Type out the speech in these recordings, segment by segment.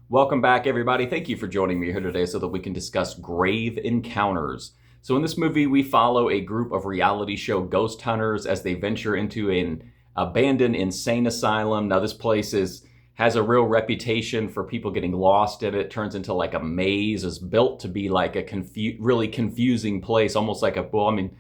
Welcome back, everybody. Thank you for joining me here today so that we can discuss Grave Encounters. So, in this movie, we follow a group of reality show ghost hunters as they venture into an abandoned insane asylum. Now, this has a real reputation for people getting lost in it. It turns into like a maze. It's built to be like a really confusing place, almost like in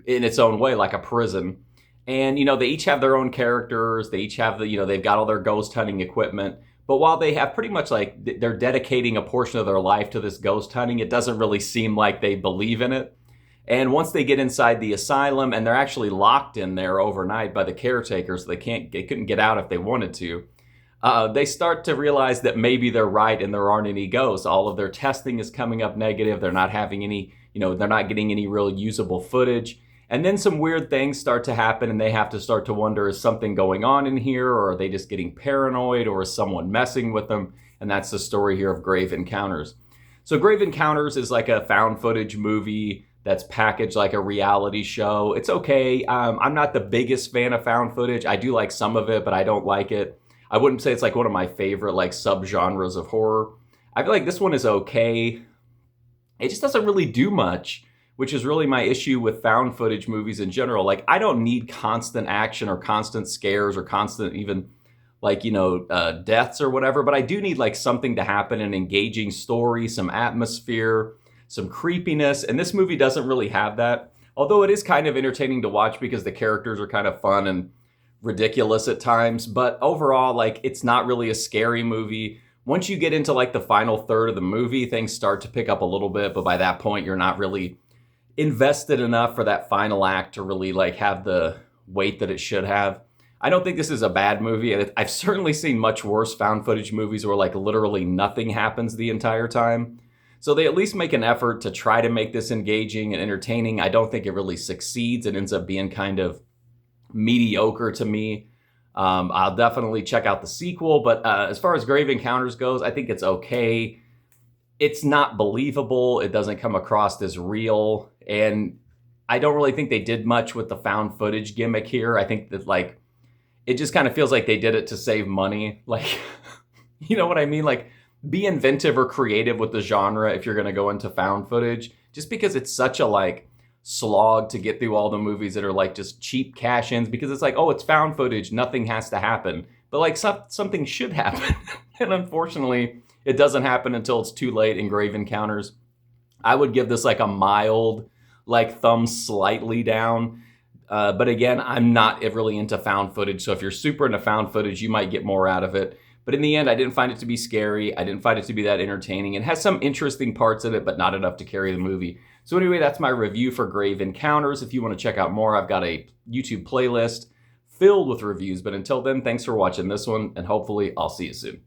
its own way, like a prison. And they each have their own characters. They each have they've got all their ghost hunting equipment. But while they have pretty much like they're dedicating a portion of their life to this ghost hunting, it doesn't really seem like they believe in it. And once they get inside the asylum, and they're actually locked in there overnight by the caretakers, they couldn't get out if they wanted to. They start to realize that maybe they're right and there aren't any ghosts. All of their testing is coming up negative. They're not having any, they're not getting any real usable footage. And then some weird things start to happen, and they have to start to wonder, is something going on in here, or are they just getting paranoid, or is someone messing with them? And that's the story here of Grave Encounters. So Grave Encounters is like a found footage movie that's packaged like a reality show. It's okay. I'm not the biggest fan of found footage. I do like some of it, but I don't like it. I wouldn't say it's like one of my favorite like subgenres of horror. I feel like this one is okay. It just doesn't really do much, which is really my issue with found footage movies in general. Like, I don't need constant action or constant scares or constant even deaths or whatever, but I do need like something to happen, an engaging story, some atmosphere, some creepiness. And this movie doesn't really have that. Although it is kind of entertaining to watch because the characters are kind of fun and ridiculous at times. But overall, like, it's not really a scary movie. Once you get into like the final third of the movie, things start to pick up a little bit. But by that point, you're not really invested enough for that final act to really like have the weight that it should have. I don't think this is a bad movie, and I've certainly seen much worse found footage movies where like literally nothing happens the entire time. So they at least make an effort to try to make this engaging and entertaining. I don't think it really succeeds. It ends up being kind of mediocre to me. I'll definitely check out the sequel, but as far as Grave Encounters goes, I think it's okay. It's not believable. It doesn't come across as real. And I don't really think they did much with the found footage gimmick here. I think that like, it just kind of feels like they did it to save money. Like, you know what I mean? Like, be inventive or creative with the genre if you're going to go into found footage, just because it's such a like slog to get through all the movies that are like just cheap cash-ins, because it's like, oh, it's found footage. Nothing has to happen. But like something should happen. And unfortunately, it doesn't happen until it's too late in Grave Encounters. I would give this like a mild, like thumb slightly down. But again, I'm not really into found footage. So if you're super into found footage, you might get more out of it. But in the end, I didn't find it to be scary. I didn't find it to be that entertaining. It has some interesting parts in it, but not enough to carry the movie. So anyway, that's my review for Grave Encounters. If you want to check out more, I've got a YouTube playlist filled with reviews. But until then, thanks for watching this one, and hopefully I'll see you soon.